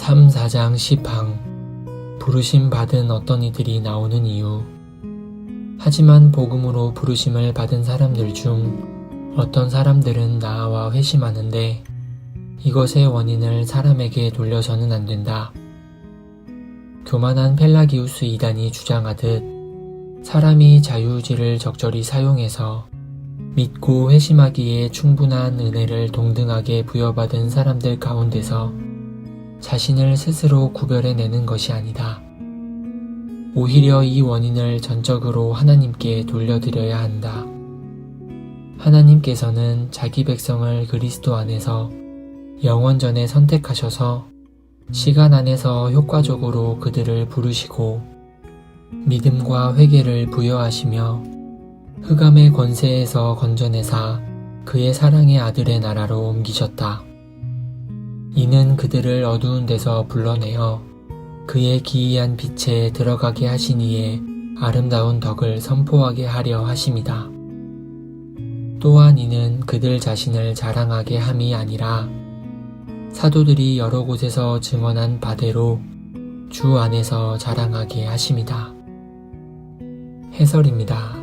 (3, 4장 10항) 부르심 받은 어떤 이들이 나오는 이유. 하지만 복음으로 부르심을 받은 사람들 중 어떤 사람들은 나아와 회심하는데 이것의 원인을 사람에게 돌려서는 안 된다. 교만한 펠라기우스 이단이 주장하듯 사람이 자유의지를 적절히 사용해서 믿고 회심하기에 충분한 은혜를 동등하게 부여받은 사람들 가운데서 자신을 스스로 구별해내는 것이 아니다. 오히려 이 원인을 전적으로 하나님께 돌려드려야 한다. 하나님께서는 자기 백성을 그리스도 안에서 영원전에 선택하셔서 시간 안에서 효과적으로 그들을 부르시고 믿음과 회개를 부여하시며 흑암의 권세에서 건져내사 그의 사랑의 아들의 나라로 옮기셨다. 이는 그들을 어두운 데서 불러내어 그의 기이한 빛에 들어가게 하신 이의 아름다운 덕을 선포하게 하려 하심이다. 또한 이는 그들 자신을 자랑하게 함이 아니라 사도들이 여러 곳에서 증언한 바대로 주 안에서 자랑하게 하심이다. 해설입니다.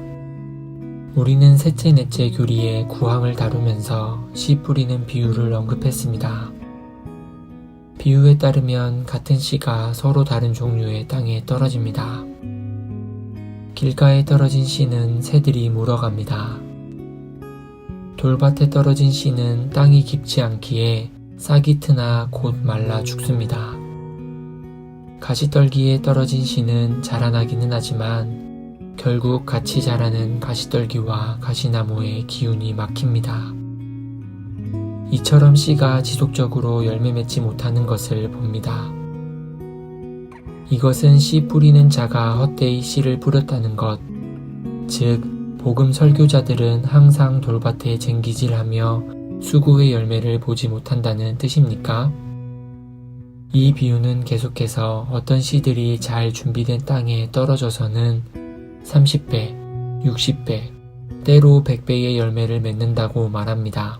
우리는 셋째 넷째 교리의 구항을 다루면서 씨 뿌리는 비유를 언급했습니다. 비유에 따르면 같은 씨가 서로 다른 종류의 땅에 떨어집니다. 길가에 떨어진 씨는 새들이 물어갑니다. 돌밭에 떨어진 씨는 땅이 깊지 않기에 싹이 트나 곧 말라 죽습니다. 가시떨기에 떨어진 씨는 자라나기는 하지만 결국 같이 자라는 가시떨기와 가시나무의 기운이 막힙니다. 이처럼 씨가 지속적으로 열매 맺지 못하는 것을 봅니다. 이것은 씨 뿌리는 자가 헛되이 씨를 뿌렸다는 것, 즉 복음 설교자들은 항상 돌밭에 쟁기질하며 수고의 열매를 보지 못한다는 뜻입니까? 이 비유는 계속해서 어떤 씨들이 잘 준비된 땅에 떨어져서는 30배, 60배, 때로 100배의 열매를 맺는다고 말합니다.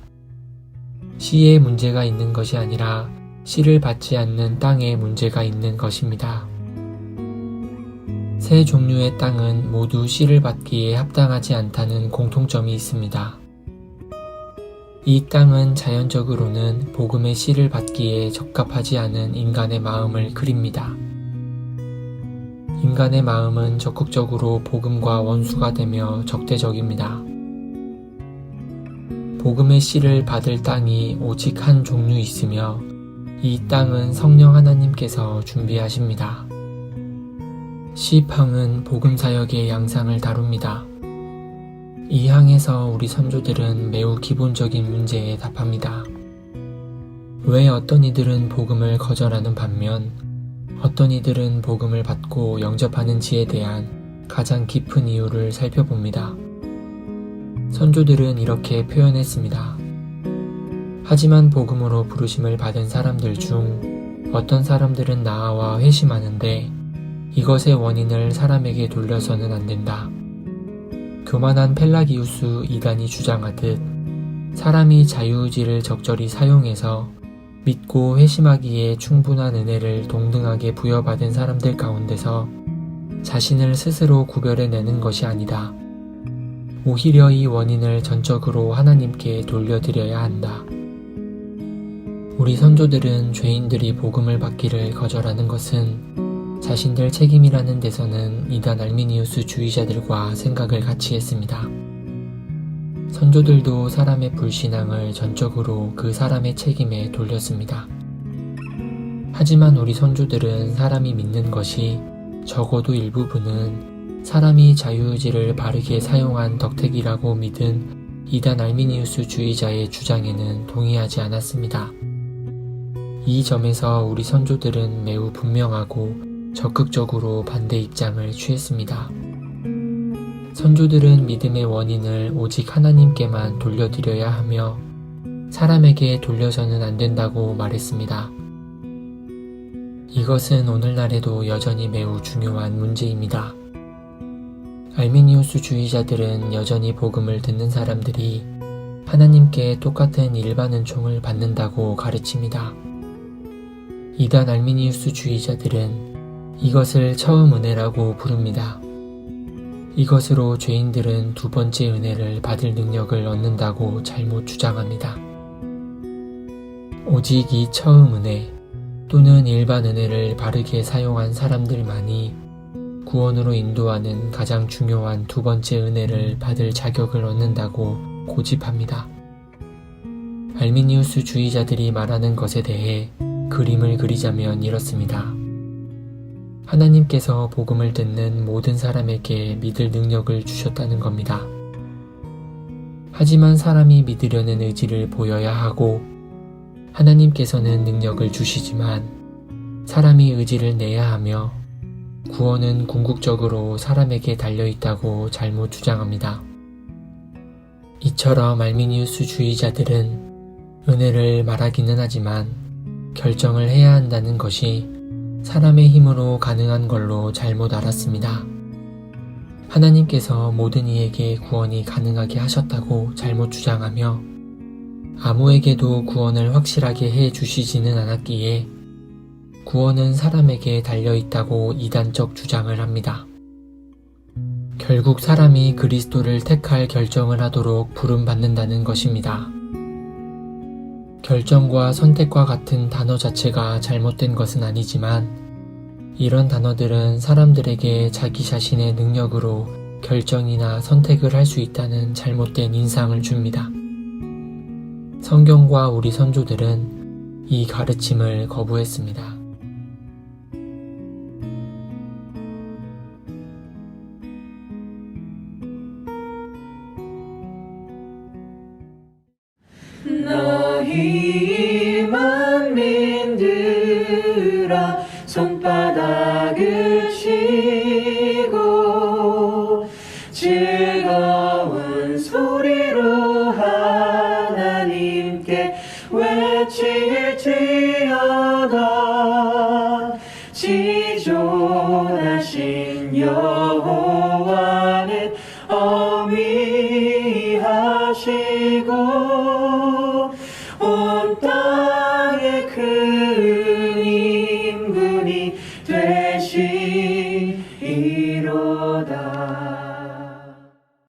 씨에 문제가 있는 것이 아니라 씨를 받지 않는 땅에 문제가 있는 것입니다. 세 종류의 땅은 모두 씨를 받기에 합당하지 않다는 공통점이 있습니다. 이 땅은 자연적으로는 복음의 씨를 받기에 적합하지 않은 인간의 마음을 그립니다. 인간의 마음은 적극적으로 복음과 원수가 되며 적대적입니다. 복음의 씨를 받을 땅이 오직 한 종류 있으며 이 땅은 성령 하나님께서 준비하십니다. 씨팡은 복음 사역의 양상을 다룹니다. 이 항에서 우리 선조들은 매우 기본적인 문제에 답합니다. 왜 어떤 이들은 복음을 거절하는 반면 어떤 이들은 복음을 받고 영접하는지에 대한 가장 깊은 이유를 살펴봅니다. 선조들은 이렇게 표현했습니다. 하지만 복음으로 부르심을 받은 사람들 중 어떤 사람들은 나아와 회심하는데 이것의 원인을 사람에게 돌려서는 안 된다. 교만한 펠라기우스 이단이 주장하듯 사람이 자유의지를 적절히 사용해서 믿고 회심하기에 충분한 은혜를 동등하게 부여받은 사람들 가운데서 자신을 스스로 구별해내는 것이 아니다. 오히려 이 원인을 전적으로 하나님께 돌려드려야 한다. 우리 선조들은 죄인들이 복음을 받기를 거절하는 것은 자신들 책임이라는 데서는 이단 알미니우스 주의자들과 생각을 같이 했습니다. 선조들도 사람의 불신앙을 전적으로 그 사람의 책임에 돌렸습니다. 하지만 우리 선조들은 사람이 믿는 것이 적어도 일부분은 사람이 자유의지를 바르게 사용한 덕택이라고 믿은 이단 알미니우스 주의자의 주장에는 동의하지 않았습니다. 이 점에서 우리 선조들은 매우 분명하고 적극적으로 반대 입장을 취했습니다. 선조들은 믿음의 원인을 오직 하나님께만 돌려드려야 하며 사람에게 돌려서는 안 된다고 말했습니다. 이것은 오늘날에도 여전히 매우 중요한 문제입니다. 알미니우스 주의자들은 여전히 복음을 듣는 사람들이 하나님께 똑같은 일반 은총을 받는다고 가르칩니다. 이단 알미니우스 주의자들은 이것을 처음 은혜라고 부릅니다. 이것으로 죄인들은 두 번째 은혜를 받을 능력을 얻는다고 잘못 주장합니다. 오직 이 처음 은혜 또는 일반 은혜를 바르게 사용한 사람들만이 구원으로 인도하는 가장 중요한 두 번째 은혜를 받을 자격을 얻는다고 고집합니다. 알미니우스 주의자들이 말하는 것에 대해 그림을 그리자면 이렇습니다. 하나님께서 복음을 듣는 모든 사람에게 믿을 능력을 주셨다는 겁니다. 하지만 사람이 믿으려는 의지를 보여야 하고 하나님께서는 능력을 주시지만 사람이 의지를 내야 하며 구원은 궁극적으로 사람에게 달려있다고 잘못 주장합니다. 이처럼 알미니우스 주의자들은 은혜를 말하기는 하지만 결정을 해야 한다는 것이 사람의 힘으로 가능한 걸로 잘못 알았습니다. 하나님께서 모든 이에게 구원이 가능하게 하셨다고 잘못 주장하며 아무에게도 구원을 확실하게 해 주시지는 않았기에 구원은 사람에게 달려있다고 이단적 주장을 합니다. 결국 사람이 그리스도를 택할 결정을 하도록 부름받는다는 것입니다. 결정과 선택과 같은 단어 자체가 잘못된 것은 아니지만 이런 단어들은 사람들에게 자기 자신의 능력으로 결정이나 선택을 할 수 있다는 잘못된 인상을 줍니다. 성경과 우리 선조들은 이 가르침을 거부했습니다. 너희 만민들아 손바닥을 치고 즐거운 소리로 하나님께 외칠지어다. 지존하신 여호와는 어미하시고 온 땅에 큰 임금이 되시리로다.